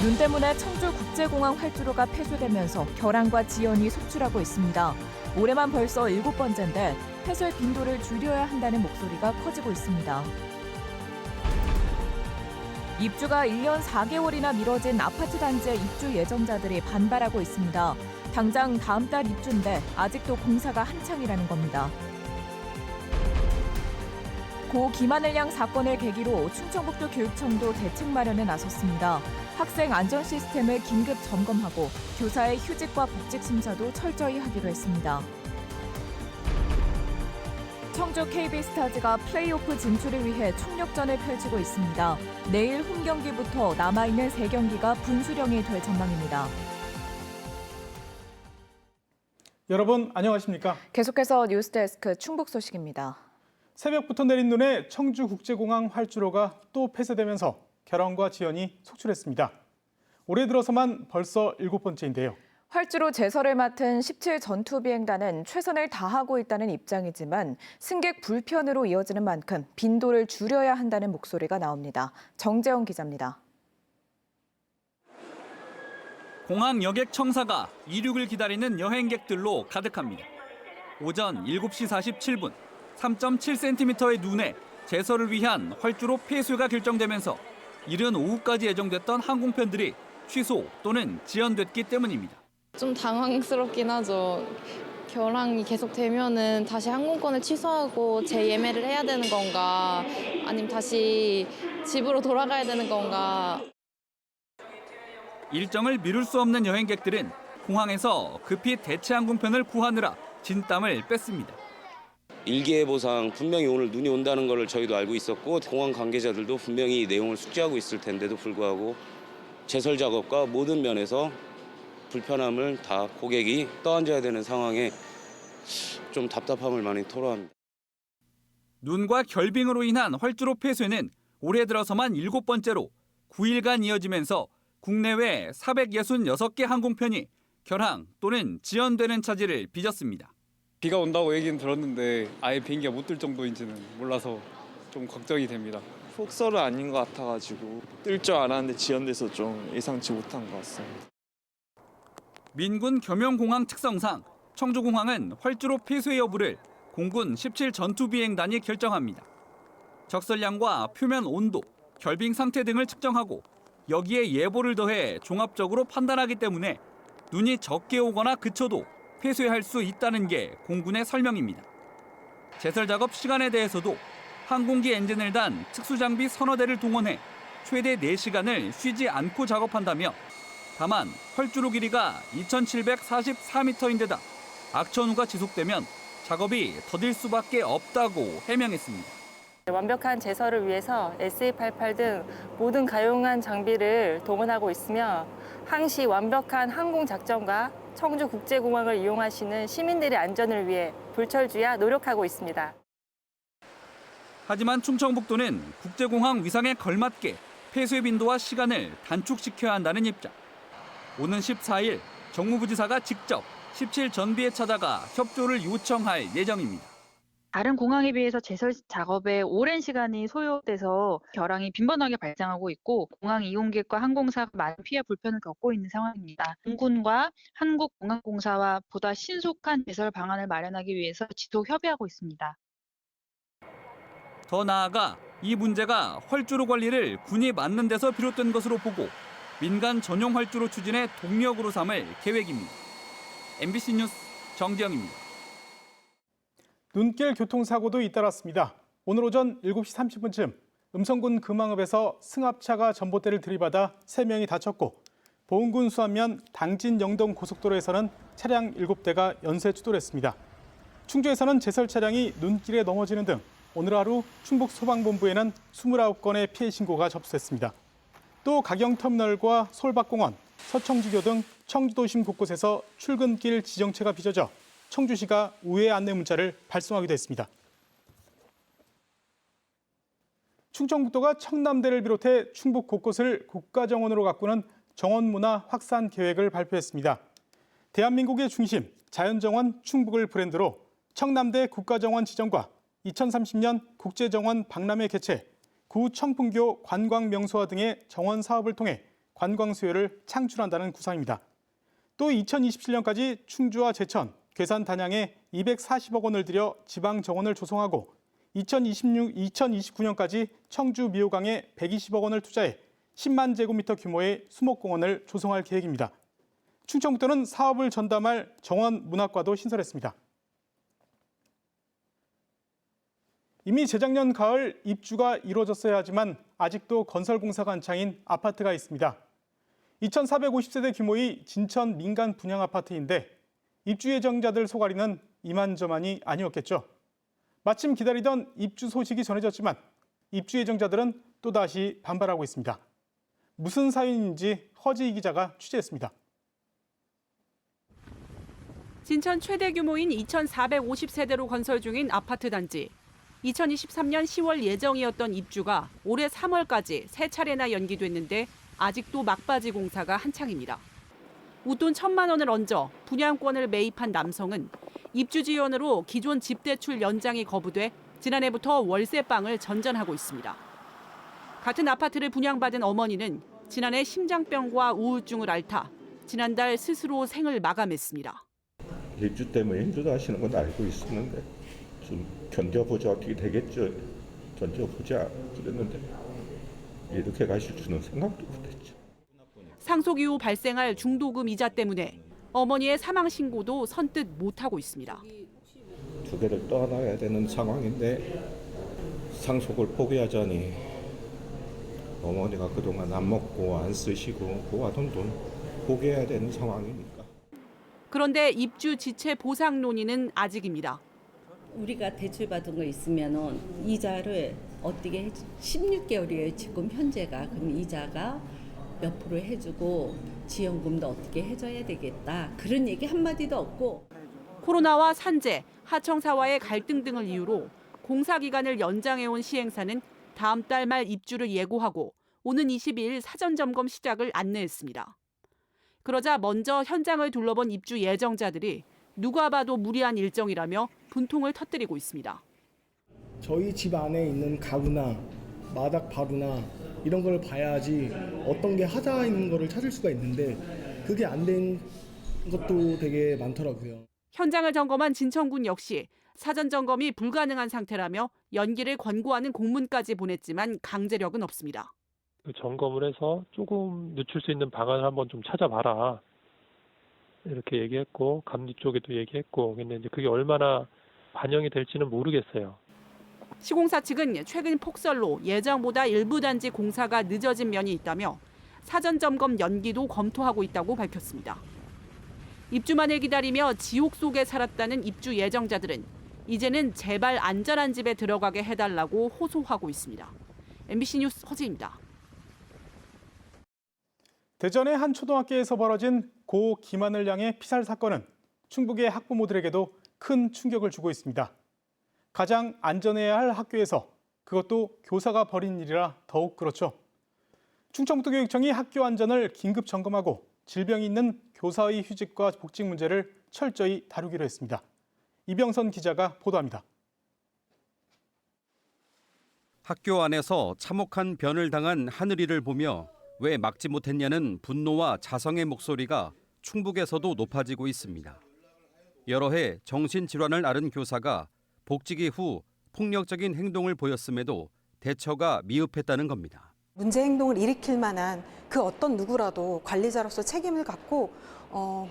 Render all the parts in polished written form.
눈 때문에 청주국제공항 활주로가 폐쇄되면서 결항과 지연이 속출하고 있습니다. 올해만 벌써 7번째인데 폐쇄 빈도를 줄여야 한다는 목소리가 커지고 있습니다. 입주가 1년 4개월이나 미뤄진 아파트 단지의 입주 예정자들이 반발하고 있습니다. 당장 다음 달 입주인데 아직도 공사가 한창이라는 겁니다. 고 김하늘 양 사건을 계기로 충청북도 교육청도 대책 마련에 나섰습니다. 학생 안전 시스템을 긴급 점검하고 교사의 휴직과 복직 심사도 철저히 하기로 했습니다. 청주 KB스타즈가 플레이오프 진출을 위해 총력전을 펼치고 있습니다. 내일 홈 경기부터 남아있는 3경기가 분수령이 될 전망입니다. 여러분 안녕하십니까? 계속해서 뉴스데스크 충북 소식입니다. 새벽부터 내린 눈에 청주국제공항 활주로가 또 폐쇄되면서 결항과 지연이 속출했습니다. 올해 들어서만 벌써 7번째인데요. 활주로 제설을 맡은 17 전투비행단은 최선을 다하고 있다는 입장이지만 승객 불편으로 이어지는 만큼 빈도를 줄여야 한다는 목소리가 나옵니다. 정재원 기자입니다. 공항 여객 청사가 이륙을 기다리는 여행객들로 가득합니다. 오전 7시 47분 3.7cm의 눈에 제설을 위한 활주로 폐쇄가 결정되면서 이른 오후까지 예정됐던 항공편들이 취소 또는 지연됐기 때문입니다. 좀 당황스럽긴 하죠. 결항이 계속되면은 다시 항공권을 취소하고 재예매를 해야 되는 건가, 아니면 다시 집으로 돌아가야 되는 건가. 일정을 미룰 수 없는 여행객들은 공항에서 급히 대체 항공편을 구하느라 진땀을 뺐습니다. 일기예보상 분명히 오늘 눈이 온다는 걸 저희도 알고 있었고 공항 관계자들도 분명히 내용을 숙지하고 있을 텐데도 불구하고 제설 작업과 모든 면에서 불편함을 다 고객이 떠안아야 되는 상황에 좀 답답함을 많이 토로합니다. 눈과 결빙으로 인한 활주로 폐쇄는 올해 들어서만 7번째로 9일간 이어지면서 국내외 466개 항공편이 결항 또는 지연되는 차질을 빚었습니다. 비가 온다고 얘기는 들었는데 아예 비행기가 못 뜰 정도인지는 몰라서 좀 걱정이 됩니다. 폭설은 아닌 것 같아가지고 뜰 줄 알았는데 지연돼서 좀 예상치 못한 것 같습니다. 민군 겸용공항 특성상 청주공항은 활주로 폐쇄 여부를 공군 17 전투비행단이 결정합니다. 적설량과 표면 온도, 결빙 상태 등을 측정하고 여기에 예보를 더해 종합적으로 판단하기 때문에 눈이 적게 오거나 그쳐도 폐쇄할 수 있다는 게 공군의 설명입니다. 제설 작업 시간에 대해서도 항공기 엔진을 단 특수장비 서너 대를 동원해 최대 4시간을 쉬지 않고 작업한다며 다만 활주로 길이가 2,744m인데다 악천후가 지속되면 작업이 더딜 수밖에 없다고 해명했습니다. 완벽한 제설을 위해서 SA-88 등 모든 가용한 장비를 동원하고 있으며 항시 완벽한 항공 작전과 청주국제공항을 이용하시는 시민들의 안전을 위해 불철주야 노력하고 있습니다. 하지만 충청북도는 국제공항 위상에 걸맞게 폐쇄 빈도와 시간을 단축시켜야 한다는 입장. 오는 14일 정무부지사가 직접 17 전비에 찾아가 협조를 요청할 예정입니다. 다른 공항에 비해서 제설 작업에 오랜 시간이 소요돼서 결항이 빈번하게 발생하고 있고 공항 이용객과 항공사가 많은 피해 불편을 겪고 있는 상황입니다. 공군과 한국공항공사와 보다 신속한 제설 방안을 마련하기 위해서 지속 협의하고 있습니다. 더 나아가 이 문제가 활주로 관리를 군이 맡는 데서 비롯된 것으로 보고 민간 전용 활주로 추진의 동력으로 삼을 계획입니다. MBC 뉴스 정지영입니다. 눈길 교통사고도 잇따랐습니다. 오늘 오전 7시 30분쯤 음성군 금왕읍에서 승합차가 전봇대를 들이받아 3명이 다쳤고 보은군 수안면 당진 영동 고속도로에서는 차량 7대가 연쇄 추돌했습니다. 충주에서는 제설 차량이 눈길에 넘어지는 등 오늘 하루 충북소방본부에는 29건의 피해 신고가 접수됐습니다. 또 가경터미널과 솔밭공원, 서청주교 등 청주도심 곳곳에서 출근길 지정체가 빚어져 청주시가 우회 안내 문자를 발송하기도 했습니다. 충청북도가 청남대를 비롯해 충북 곳곳을 국가정원으로 가꾸는 정원문화 확산 계획을 발표했습니다. 대한민국의 중심, 자연정원 충북을 브랜드로 청남대 국가정원 지정과 2030년 국제정원 박람회 개최, 구 청풍교 관광명소화 등의 정원 사업을 통해 관광 수요를 창출한다는 구상입니다. 또 2027년까지 충주와 제천, 괴산, 단양에 240억 원을 들여 지방 정원을 조성하고 2029년까지 청주 미호강에 120억 원을 투자해 10만 제곱미터 규모의 수목공원을 조성할 계획입니다. 충청북도는 사업을 전담할 정원 문학과도 신설했습니다. 이미 재작년 가을 입주가 이루어졌어야 하지만 아직도 건설 공사가 한창인 아파트가 있습니다. 2,450세대 규모의 진천 민간 분양 아파트인데 입주 예정자들 소갈이는 이만저만이 아니었겠죠. 마침 기다리던 입주 소식이 전해졌지만 입주 예정자들은 또다시 반발하고 있습니다. 무슨 사연인지 허지희 기자가 취재했습니다. 진천 최대 규모인 2,450세대로 건설 중인 아파트 단지. 2023년 10월 예정이었던 입주가 올해 3월까지 3차례나 연기됐는데 아직도 막바지 공사가 한창입니다. 웃돈 1,000만 원을 얹어 분양권을 매입한 남성은 입주 지원으로 기존 집 대출 연장이 거부돼 지난해부터 월세방을 전전하고 있습니다. 같은 아파트를 분양받은 어머니는 지난해 심장병과 우울증을 앓다 지난달 스스로 생을 마감했습니다. 입주 때문에 힘들어하시는 건 알고 있었는데 좀 견뎌보자, 어떻게 되겠죠. 견뎌보자 그랬는데 이렇게 가실 줄은 생각도 못했죠. 상속 이후 발생할 중도금 이자 때문에 어머니의 사망 신고도 선뜻 못하고 있습니다. 두 개를 떠나야 되는 상황인데 상속을 포기하자니 어머니가 그동안 안 먹고 안 쓰시고 모아둔 돈 포기해야 되는 상황이니까. 그런데 입주 지체 보상 논의는 아직입니다. 우리가 대출받은 거 있으면은 이자를 어떻게 16개월이에요 지금 현재가. 그럼 이자가 몇 프로 해주고 지원금도 어떻게 해줘야 되겠다. 그런 얘기 한마디도 없고. 코로나와 산재, 하청사와의 갈등 등을 이유로 공사 기간을 연장해온 시행사는 다음 달 말 입주를 예고하고 오는 22일 사전 점검 시작을 안내했습니다. 그러자 먼저 현장을 둘러본 입주 예정자들이 누가 봐도 무리한 일정이라며 분통을 터뜨리고 있습니다. 저희 집 안에 있는 가구나 마당 바루나 이런 걸 봐야지 어떤 게 하자 있는 거를 찾을 수가 있는데 그게 안 된 것도 되게 많더라고요. 현장을 점검한 진천군 역시 사전 점검이 불가능한 상태라며 연기를 권고하는 공문까지 보냈지만 강제력은 없습니다. 그 점검을 해서 조금 늦출 수 있는 방안을 한번 좀 찾아봐라. 이렇게 얘기했고 감리 쪽에도 얘기했고 근데 이제 그게 얼마나 반영이 될지는 모르겠어요. 시공사 측은 최근 폭설로 예정보다 일부 단지 공사가 늦어진 면이 있다며 사전 점검 연기도 검토하고 있다고 밝혔습니다. 입주만을 기다리며 지옥 속에 살았다는 입주 예정자들은 이제는 제발 안전한 집에 들어가게 해달라고 호소하고 있습니다. MBC 뉴스 허지입니다. 대전의 한 초등학교에서 벌어진 고 김하늘 양의 피살 사건은 충북의 학부모들에게도 큰 충격을 주고 있습니다. 가장 안전해야 할 학교에서 그것도 교사가 벌인 일이라 더욱 그렇죠. 충청북도교육청이 학교 안전을 긴급 점검하고 질병이 있는 교사의 휴직과 복직 문제를 철저히 다루기로 했습니다. 이병선 기자가 보도합니다. 학교 안에서 참혹한 변을 당한 하늘이를 보며 왜 막지 못했냐는 분노와 자성의 목소리가 충북에서도 높아지고 있습니다. 여러 해 정신질환을 앓은 교사가 복직이 후 폭력적인 행동을 보였음에도 대처가 미흡했다는 겁니다. 문제 행동을 일으킬 만한 그 어떤 누구라도 관리자로서 책임을 갖고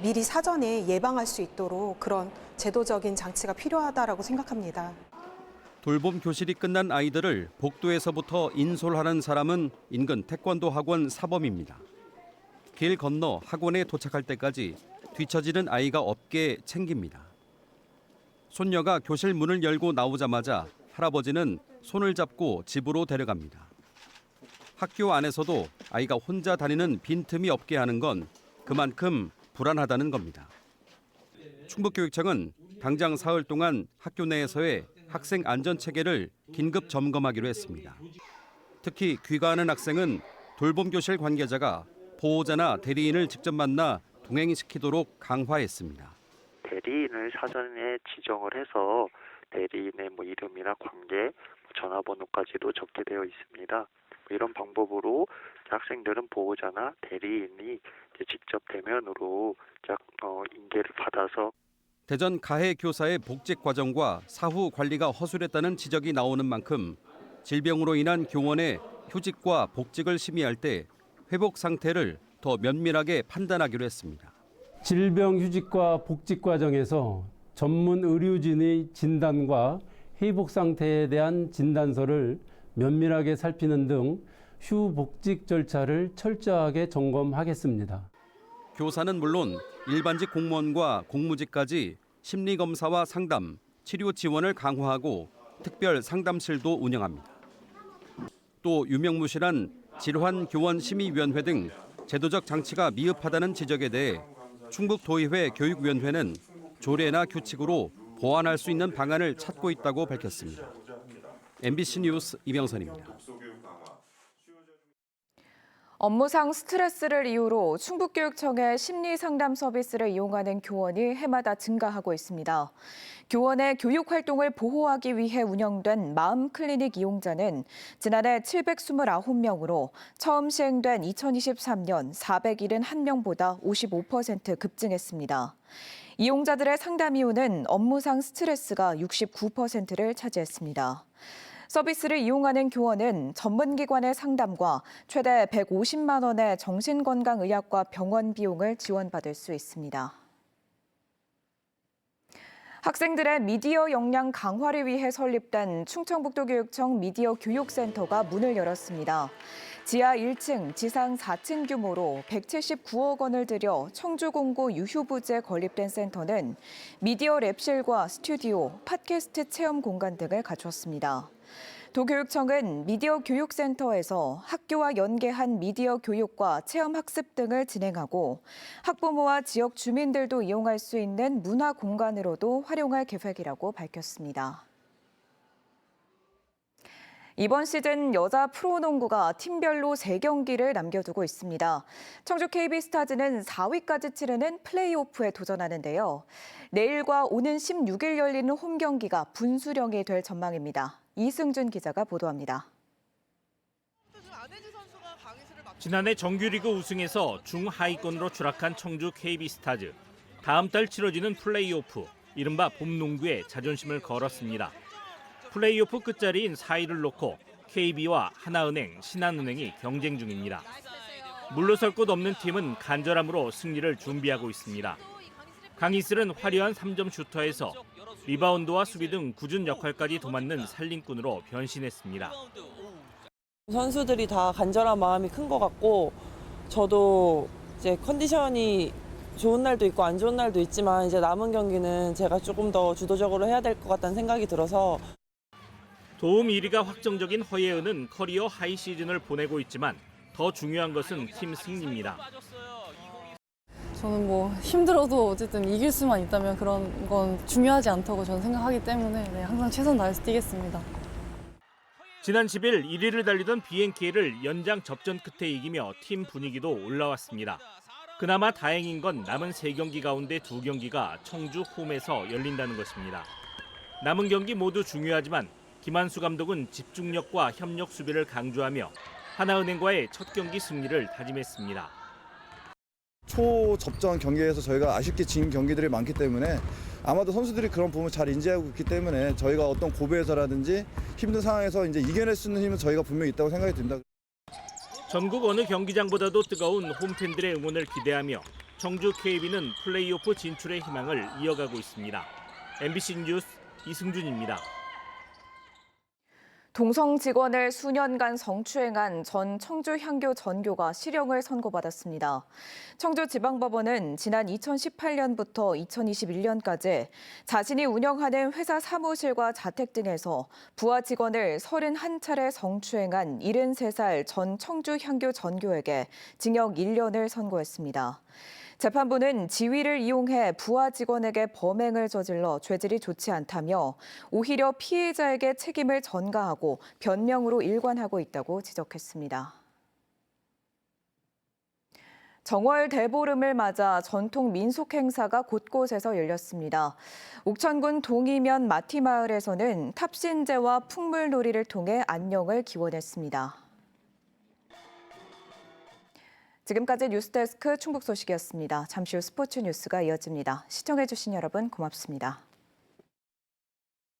미리 사전에 예방할 수 있도록 그런 제도적인 장치가 필요하다라고 생각합니다. 돌봄 교실이 끝난 아이들을 복도에서부터 인솔하는 사람은 인근 태권도 학원 사범입니다. 길 건너 학원에 도착할 때까지 뒤처지는 아이가 없게 챙깁니다. 손녀가 교실 문을 열고 나오자마자 할아버지는 손을 잡고 집으로 데려갑니다. 학교 안에서도 아이가 혼자 다니는 빈틈이 없게 하는 건 그만큼 불안하다는 겁니다. 충북교육청은 당장 사흘 동안 학교 내에서의 학생 안전 체계를 긴급 점검하기로 했습니다. 특히 귀가하는 학생은 돌봄 교실 관계자가 보호자나 대리인을 직접 만나 동행시키도록 강화했습니다. 대리인을 사전에 지정을 해서 대리인의 이름이나 관계, 전화번호까지도 적게 되어 있습니다. 이런 방법으로 학생들은 보호자나 대리인이 직접 대면으로 인계를 받아서 대전 가해 교사의 복직 과정과 사후 관리가 허술했다는 지적이 나오는 만큼 질병으로 인한 교원의 휴직과 복직을 심의할 때 회복 상태를 더 면밀하게 판단하기로 했습니다. 질병 휴직과 복직 과정에서 전문 의료진의 진단과 회복 상태에 대한 진단서를 면밀하게 살피는 등 휴복직 절차를 철저하게 점검하겠습니다. 교사는 물론 일반직 공무원과 공무직까지 심리검사와 상담, 치료 지원을 강화하고 특별 상담실도 운영합니다. 또 유명무실한 질환교원심의위원회 등 제도적 장치가 미흡하다는 지적에 대해 충북도의회 교육위원회는 조례나 규칙으로 보완할 수 있는 방안을 찾고 있다고 밝혔습니다. MBC 뉴스 이명선입니다. 업무상 스트레스를 이유로 충북교육청의 심리상담 서비스를 이용하는 교원이 해마다 증가하고 있습니다. 교원의 교육활동을 보호하기 위해 운영된 마음클리닉 이용자는 지난해 729명으로 처음 시행된 2023년 471명보다 55% 급증했습니다. 이용자들의 상담 이유는 업무상 스트레스가 69%를 차지했습니다. 서비스를 이용하는 교원은 전문기관의 상담과 최대 150만 원의 정신건강의학과 병원 비용을 지원받을 수 있습니다. 학생들의 미디어 역량 강화를 위해 설립된 충청북도교육청 미디어 교육센터가 문을 열었습니다. 지하 1층, 지상 4층 규모로 179억 원을 들여 청주공고 유휴부지에 건립된 센터는 미디어 랩실과 스튜디오, 팟캐스트 체험 공간 등을 갖췄습니다. 도교육청은 미디어 교육센터에서 학교와 연계한 미디어 교육과 체험 학습 등을 진행하고 학부모와 지역 주민들도 이용할 수 있는 문화 공간으로도 활용할 계획이라고 밝혔습니다. 이번 시즌 여자 프로농구가 팀별로 3경기를 남겨두고 있습니다. 청주 KB스타즈는 4위까지 치르는 플레이오프에 도전하는데요. 내일과 오는 16일 열리는 홈경기가 분수령이 될 전망입니다. 이승준 기자가 보도합니다. 지난해 정규리그 우승에서 중하위권으로 추락한 청주 KB스타즈. 다음 달 치러지는 플레이오프, 이른바 봄농구에 자존심을 걸었습니다. 플레이오프 끝자리인 4위를 놓고 KB와 하나은행, 신한은행이 경쟁 중입니다. 물러설 곳 없는 팀은 간절함으로 승리를 준비하고 있습니다. 강희슬은 화려한 3점 슈터에서 리바운드와 수비 등 굳은 역할까지 도맡는 살림꾼으로 변신했습니다. 선수들이 다 간절한 마음이 큰 것 같고 저도 이제 컨디션이 좋은 날도 있고 안 좋은 날도 있지만 이제 남은 경기는 제가 조금 더 주도적으로 해야 될 것 같다는 생각이 들어서 도움 1위가 확정적인 허예은은 커리어 하이 시즌을 보내고 있지만 더 중요한 것은 팀 승리입니다. 저는 뭐 힘들어도 어쨌든 이길 수만 있다면 그런 건 중요하지 않다고 저는 생각하기 때문에 항상 최선 다해서 뛰겠습니다. 지난 10일 1위를 달리던 BNK를 연장 접전 끝에 이기며 팀 분위기도 올라왔습니다. 그나마 다행인 건 남은 3경기 가운데 2경기가 청주 홈에서 열린다는 것입니다. 남은 경기 모두 중요하지만 김한수 감독은 집중력과 협력 수비를 강조하며 하나은행과의 첫 경기 승리를 다짐했습니다. 초접전 경기에서 저희가 아쉽게 진 경기들이 많기 때문에 아마도 선수들이 그런 부분을 잘 인지하고 있기 때문에 저희가 어떤 고배에서라든지 힘든 상황에서 이제 이겨낼 수 있는 힘은 저희가 분명히 있다고 생각이 듭니다. 전국 어느 경기장보다도 뜨거운 홈팬들의 응원을 기대하며 청주 KB는 플레이오프 진출의 희망을 이어가고 있습니다. MBC 뉴스 이승준입니다. 동성 직원을 수년간 성추행한 전 청주향교 전교가 실형을 선고받았습니다. 청주지방법원은 지난 2018년부터 2021년까지 자신이 운영하는 회사 사무실과 자택 등에서 부하 직원을 31차례 성추행한 73살 전 청주향교 전교에게 징역 1년을 선고했습니다. 재판부는 지위를 이용해 부하 직원에게 범행을 저질러 죄질이 좋지 않다며 오히려 피해자에게 책임을 전가하고 변명으로 일관하고 있다고 지적했습니다. 정월 대보름을 맞아 전통 민속 행사가 곳곳에서 열렸습니다. 옥천군 동이면 마티마을에서는 탑신제와 풍물놀이를 통해 안녕을 기원했습니다. 지금까지 뉴스데스크 충북 소식이었습니다. 잠시 후 스포츠 뉴스가 이어집니다. 시청해주신 여러분 고맙습니다.